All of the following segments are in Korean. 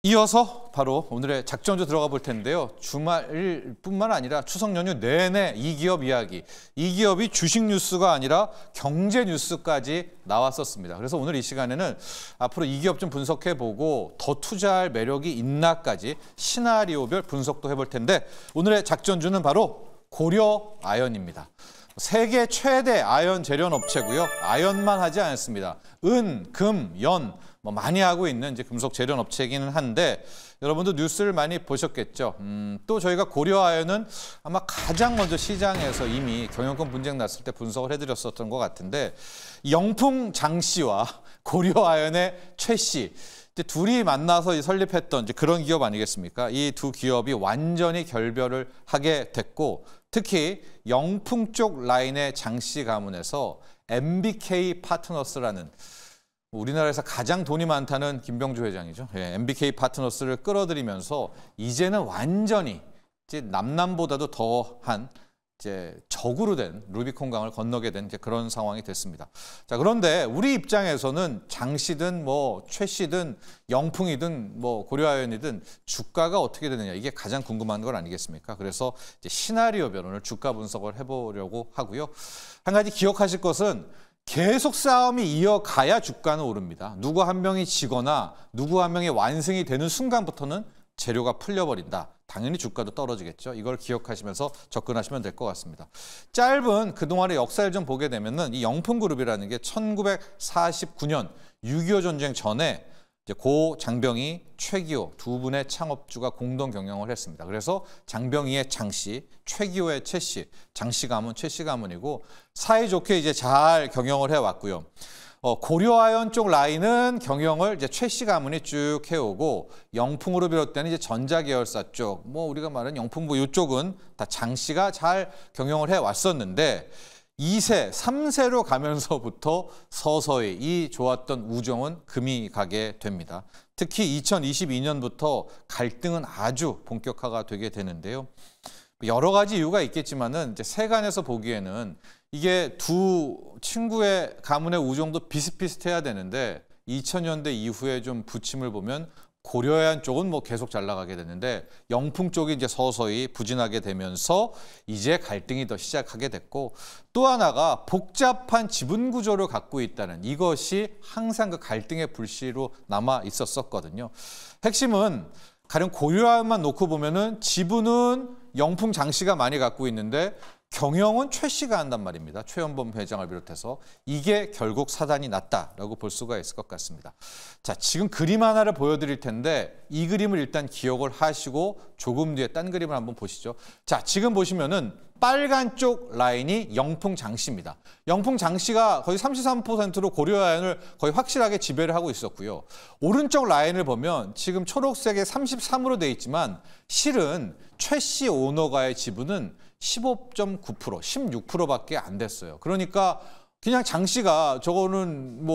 이어서 바로 오늘의 작전주 들어가 볼 텐데요. 주말뿐만 아니라 추석 연휴 내내 이 기업 이야기, 이 기업이 주식 뉴스가 아니라 경제 뉴스까지 나왔었습니다. 그래서 오늘 이 시간에는 앞으로 이 기업 좀 분석해보고 더 투자할 매력이 있나까지 시나리오별 분석도 해볼 텐데 오늘의 작전주는 바로 고려아연입니다. 세계 최대 아연 제련 업체고요. 아연만 하지 않습니다. 은, 금, 연 많이 하고 있는 이제 금속 제련 업체이기는 한데 여러분도 뉴스를 많이 보셨겠죠. 또 저희가 고려아연은 아마 가장 먼저 시장에서 이미 경영권 분쟁 났을 때 분석을 해드렸었던 것 같은데 영풍 장 씨와 고려아연의 최 씨 둘이 만나서 설립했던 이제 그런 기업 아니겠습니까? 이 두 기업이 완전히 결별을 하게 됐고 특히 영풍 쪽 라인의 장 씨 가문에서 MBK 파트너스라는 우리나라에서 가장 돈이 많다는 김병주 회장이죠. 예, MBK 파트너스를 끌어들이면서 이제는 완전히 이제 남남보다도 더한 이제 적으로 된 루비콘강을 건너게 된 이제 그런 상황이 됐습니다. 자, 그런데 우리 입장에서는 장 씨든 최 씨든 영풍이든 고려아연이든 주가가 어떻게 되느냐 이게 가장 궁금한 건 아니겠습니까? 그래서 이제 시나리오 변론을 주가 분석을 해보려고 하고요. 한 가지 기억하실 것은 계속 싸움이 이어가야 주가는 오릅니다. 누구 한 명이 지거나 누구 한 명이 완승이 되는 순간부터는 재료가 풀려버린다. 당연히 주가도 떨어지겠죠. 이걸 기억하시면서 접근하시면 될 것 같습니다. 짧은 그동안의 역사를 좀 보게 되면은 이 영풍그룹이라는 게 1949년 6.25 전쟁 전에 이제 고 장병희, 최기호 두 분의 창업주가 공동 경영을 했습니다. 그래서 장병희의 장 씨, 최기호의 최 씨, 장 씨 가문, 최 씨 가문이고 사이좋게 이제 잘 경영을 해왔고요. 고려아연 쪽 라인은 경영을 이제 최 씨 가문이 쭉 해오고 영풍으로 비롯된 이제 전자계열사 쪽, 우리가 말하는 영풍부 이쪽은 다 장 씨가 잘 경영을 해왔었는데 2세, 3세로 가면서부터 서서히 이 좋았던 우정은 금이 가게 됩니다. 특히 2022년부터 갈등은 아주 본격화가 되게 되는데요. 여러 가지 이유가 있겠지만은 이제 세간에서 보기에는 이게 두 친구의 가문의 우정도 비슷비슷해야 되는데 2000년대 이후에 좀 부침을 보면 고려아연 쪽은 계속 잘 나가게 되는데 영풍 쪽이 이제 서서히 부진하게 되면서 이제 갈등이 더 시작하게 됐고 또 하나가 복잡한 지분 구조를 갖고 있다는 이것이 항상 그 갈등의 불씨로 남아 있었거든요. 핵심은 가령 고려아연만 놓고 보면은 지분은 영풍 장 씨가 많이 갖고 있는데 경영은 최 씨가 한단 말입니다. 최연범 회장을 비롯해서 이게 결국 사단이 났다라고 볼 수가 있을 것 같습니다. 자, 지금 그림 하나를 보여드릴 텐데 이 그림을 일단 기억을 하시고 조금 뒤에 딴 그림을 한번 보시죠. 자, 지금 보시면은 빨간 쪽 라인이 영풍 장 씨입니다. 영풍 장 씨가 거의 33%로 고려아연을 거의 확실하게 지배를 하고 있었고요. 오른쪽 라인을 보면 지금 초록색에 33으로 돼 있지만 실은 최 씨 오너가의 지분은 15.9%, 16%밖에 안 됐어요. 그러니까 그냥 장 씨가 저거는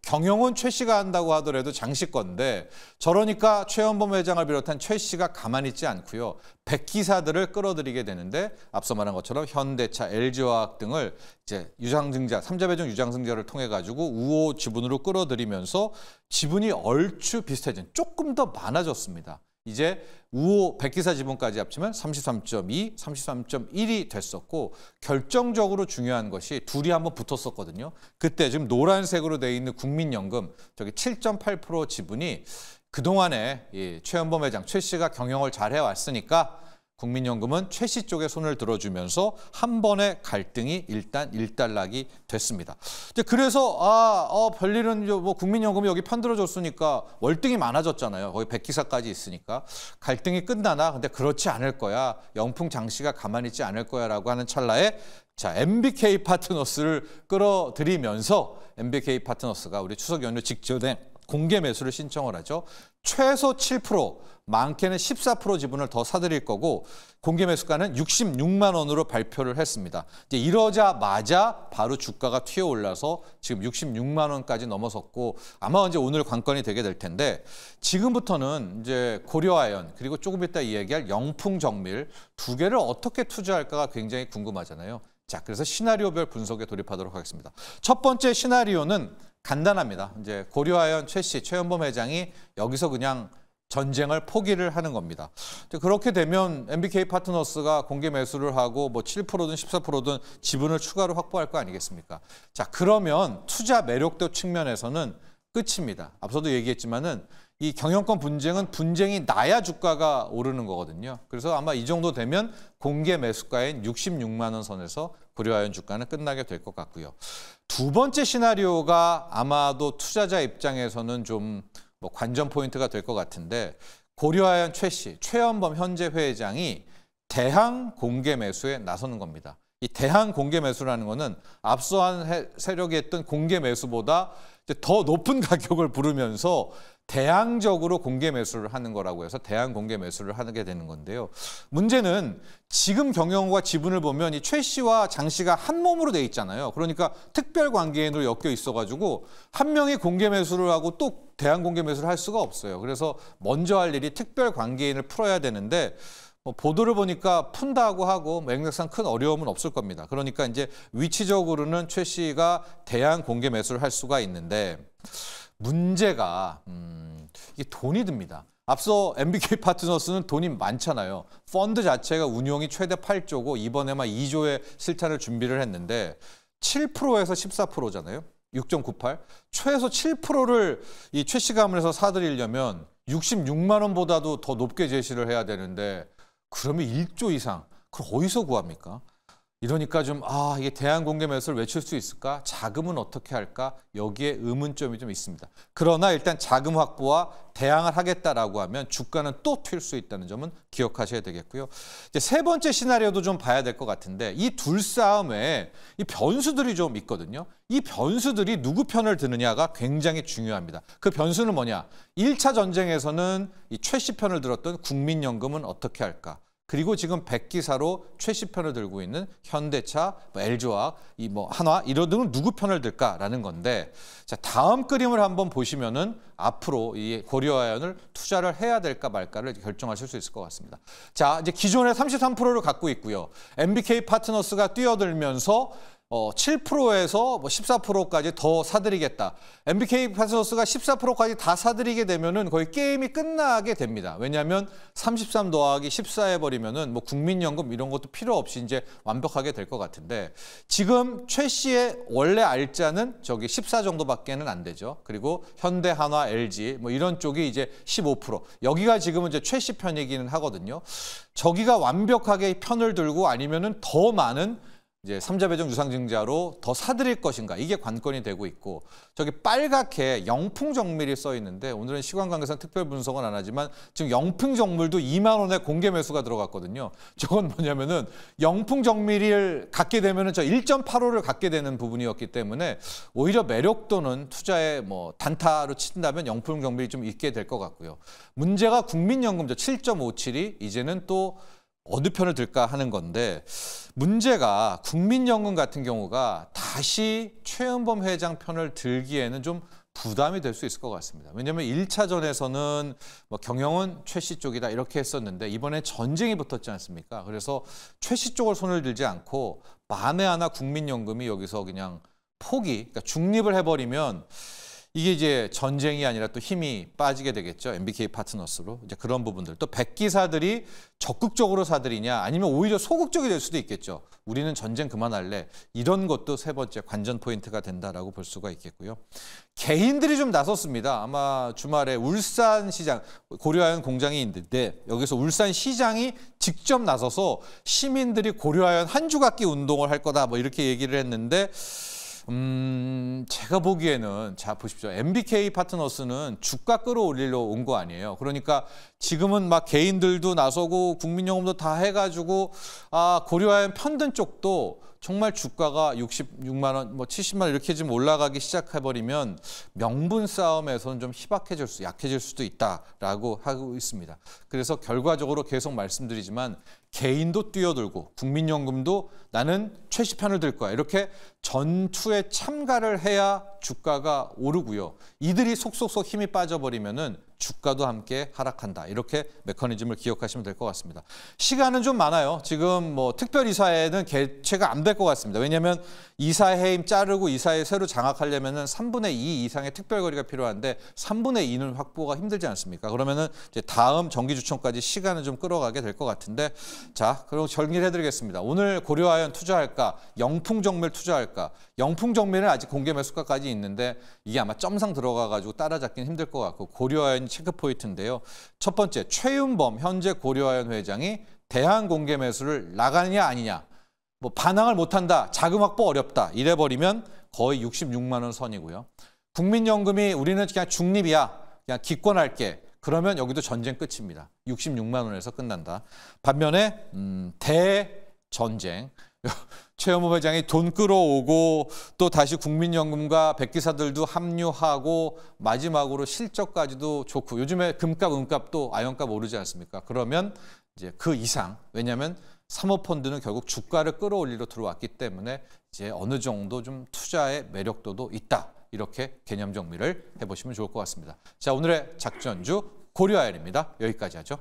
경영은 최 씨가 한다고 하더라도 장 씨 건데 저러니까 최연범 회장을 비롯한 최 씨가 가만히 있지 않고요. 백기사들을 끌어들이게 되는데 앞서 말한 것처럼 현대차, LG화학 등을 이제 유상증자, 3자 배정 유상증자를 통해 가지고 우호 지분으로 끌어들이면서 지분이 얼추 비슷해진 조금 더 많아졌습니다. 이제 우호 백기사 지분까지 합치면 33.2, 33.1이 됐었고 결정적으로 중요한 것이 둘이 한번 붙었었거든요. 그때 지금 노란색으로 돼 있는 국민연금 저기 7.8% 지분이 그동안에 최연범 회장, 최 씨가 경영을 잘 해왔으니까 국민연금은 최 씨 쪽에 손을 들어주면서 한 번의 갈등이 일단 일단락이 됐습니다. 그래서 별일은 국민연금이 여기 편들어줬으니까 월등히 많아졌잖아요. 거기 백기사까지 있으니까 갈등이 끝나나 근데 그렇지 않을 거야. 영풍 장 씨가 가만히 있지 않을 거야라고 하는 찰나에 자 MBK 파트너스를 끌어들이면서 MBK 파트너스가 우리 추석 연휴 직전에 공개 매수를 신청을 하죠. 최소 7%, 많게는 14% 지분을 더 사들일 거고 공개 매수가는 66만 원으로 발표를 했습니다. 이제 이러자마자 바로 주가가 튀어올라서 지금 66만 원까지 넘어섰고 아마 이제 오늘 관건이 되게 될 텐데 지금부터는 이제 고려아연 그리고 조금 이따 이야기할 영풍정밀 두 개를 어떻게 투자할까가 굉장히 궁금하잖아요. 자, 그래서 시나리오별 분석에 돌입하도록 하겠습니다. 첫 번째 시나리오는 간단합니다. 이제 고려아연 최 씨, 최연범 회장이 여기서 그냥 전쟁을 포기를 하는 겁니다. 그렇게 되면 MBK 파트너스가 공개 매수를 하고 뭐 7%든 14%든 지분을 추가로 확보할 거 아니겠습니까? 자, 그러면 투자 매력도 측면에서는 끝입니다. 앞서도 얘기했지만은 이 경영권 분쟁이 나야 주가가 오르는 거거든요. 그래서 아마 이 정도 되면 공개 매수가인 66만 원 선에서 고려아연 주가는 끝나게 될 것 같고요. 두 번째 시나리오가 아마도 투자자 입장에서는 좀 뭐 관전 포인트가 될 것 같은데, 고려아연 최연범 현재 회장이 대항 공개 매수에 나서는 겁니다. 이 대항 공개 매수라는 거는 앞서한 세력이 했던 공개 매수보다 더 높은 가격을 부르면서 대항적으로 공개 매수를 하는 거라고 해서 대항 공개 매수를 하게 되는 건데요. 문제는 지금 경영과 지분을 보면 이 최 씨와 장 씨가 한 몸으로 돼 있잖아요. 그러니까 특별 관계인으로 엮여 있어가지고 한 명이 공개 매수를 하고 또 대항 공개 매수를 할 수가 없어요. 그래서 먼저 할 일이 특별 관계인을 풀어야 되는데 보도를 보니까 푼다고 하고 맥락상 큰 어려움은 없을 겁니다. 그러니까 이제 위치적으로는 최 씨가 대항 공개 매수를 할 수가 있는데, 문제가 이게 돈이 듭니다. 앞서 MBK 파트너스는 돈이 많잖아요. 펀드 자체가 운용이 최대 8조고 이번에만 2조의 실탄을 준비를 했는데 7%에서 14%잖아요. 6.98. 최소 7%를 이 최 씨 가문에서 사들이려면 66만 원보다도 더 높게 제시를 해야 되는데, 그러면 1조 이상, 그걸 어디서 구합니까? 이러니까 좀 이게 대항 공개 매수를 외칠 수 있을까? 자금은 어떻게 할까? 여기에 의문점이 좀 있습니다. 그러나 일단 자금 확보와 대항을 하겠다라고 하면 주가는 또 튈 수 있다는 점은 기억하셔야 되겠고요. 이제 세 번째 시나리오도 좀 봐야 될 것 같은데, 이 둘 싸움에 이 변수들이 좀 있거든요. 이 변수들이 누구 편을 드느냐가 굉장히 중요합니다. 그 변수는 뭐냐? 1차 전쟁에서는 이 최 씨 편을 들었던 국민연금은 어떻게 할까? 그리고 지금 백기사로 최 씨 편을 들고 있는 현대차, LG화학, 한화 이런 등은 누구 편을 들까라는 건데, 자, 다음 그림을 한번 보시면은 앞으로 이 고려아연을 투자를 해야 될까 말까를 결정하실 수 있을 것 같습니다. 자, 이제 기존에 33%를 갖고 있고요. MBK 파트너스가 뛰어들면서 7%에서 14%까지 더 사들이겠다. MBK 파트너스가 14%까지 다 사들이게 되면은 거의 게임이 끝나게 됩니다. 왜냐하면 33 더하기 14 해버리면은 뭐 국민연금 이런 것도 필요 없이 이제 완벽하게 될 것 같은데, 지금 최 씨의 원래 알짜는 저기 14 정도밖에는 안 되죠. 그리고 현대, 한화, LG 뭐 이런 쪽이 이제 15%. 여기가 지금은 이제 최 씨 편이기는 하거든요. 저기가 완벽하게 편을 들고 아니면은 더 많은 이제 3자 배정 유상증자로 더 사들일 것인가, 이게 관건이 되고 있고, 저기 빨갛게 영풍정밀이 써 있는데, 오늘은 시간 관계상 특별 분석은 안 하지만 지금 영풍정밀도 2만 원에 공개 매수가 들어갔거든요. 저건 뭐냐면은 영풍정밀을 갖게 되면은 저 1.85를 갖게 되는 부분이었기 때문에 오히려 매력도는 투자에 뭐 단타로 친다면 영풍정밀이 좀 있게 될 것 같고요. 문제가 국민연금제 7.57이 이제는 또 어느 편을 들까 하는 건데, 문제가 국민연금 같은 경우가 다시 최연범 회장 편을 들기에는 좀 부담이 될 수 있을 것 같습니다. 왜냐하면 1차전에서는 뭐 경영은 최 씨 쪽이다 이렇게 했었는데, 이번에 전쟁이 붙었지 않습니까? 그래서 최 씨 쪽을 손을 들지 않고 만에 하나 국민연금이 여기서 그냥 그러니까 중립을 해버리면 이게 이제 전쟁이 아니라 또 힘이 빠지게 되겠죠. MBK 파트너스로. 이제 그런 부분들. 또 백기사들이 적극적으로 사들이냐 아니면 오히려 소극적이 될 수도 있겠죠. 우리는 전쟁 그만할래. 이런 것도 세 번째 관전 포인트가 된다라고 볼 수가 있겠고요. 개인들이 좀 나섰습니다. 아마 주말에 울산시장, 고려아연 공장이 있는데 여기서 울산시장이 직접 나서서 시민들이 고려아연 한 주갖기 운동을 할 거다 뭐 이렇게 얘기를 했는데, 제가 보기에는, 자 보십시오. MBK 파트너스는 주가 끌어올리러 온 거 아니에요. 그러니까 지금은 막 개인들도 나서고 국민연금도 다 해가지고 고려아연 편든 쪽도 정말 주가가 66만 원, 뭐 70만 원 이렇게 좀 올라가기 시작해버리면 명분 싸움에서는 좀 약해질 수도 있다라고 하고 있습니다. 그래서 결과적으로 계속 말씀드리지만 개인도 뛰어들고 국민연금도 나는 최 씨 편을 들 거야. 이렇게 전투에 참가를 해야 주가가 오르고요. 이들이 속속속 힘이 빠져버리면은 주가도 함께 하락한다. 이렇게 메커니즘을 기억하시면 될 것 같습니다. 시간은 좀 많아요. 지금 뭐 특별이사회는 개최가 안 될 것 같습니다. 왜냐하면 이사 해임 자르고 이사회 새로 장악하려면은 3분의 2 이상의 특별거리가 필요한데 3분의 2는 확보가 힘들지 않습니까? 그러면은 이제 다음 정기주총까지 시간을 좀 끌어가게 될 것 같은데, 자, 그럼 정리를 해드리겠습니다. 오늘 고려아연 투자할까? 영풍정밀 투자할까? 영풍정밀은 아직 공개 매수가까지 있는데 이게 아마 점상 들어가가지고 따라잡기는 힘들 것 같고, 고려아연 체크 포인트인데요. 첫 번째, 최윤범 현재 고려아연 회장이 대한 공개 매수를 나가느냐 아니냐. 뭐 반항을 못한다, 자금 확보 어렵다 이래버리면 거의 66만 원 선이고요. 국민연금이 우리는 그냥 중립이야, 그냥 기권할게. 그러면 여기도 전쟁 끝입니다. 66만 원에서 끝난다. 반면에 대전쟁. 최현무 회장이 돈 끌어오고 또 다시 국민연금과 백기사들도 합류하고 마지막으로 실적까지도 좋고, 요즘에 금값, 은값도 아연값 오르지 않습니까? 그러면 이제 그 이상, 왜냐하면 사모펀드는 결국 주가를 끌어올리러 들어왔기 때문에 이제 어느 정도 좀 투자의 매력도도 있다. 이렇게 개념 정리를 해보시면 좋을 것 같습니다. 자, 오늘의 작전주 고려아연입니다. 여기까지 하죠.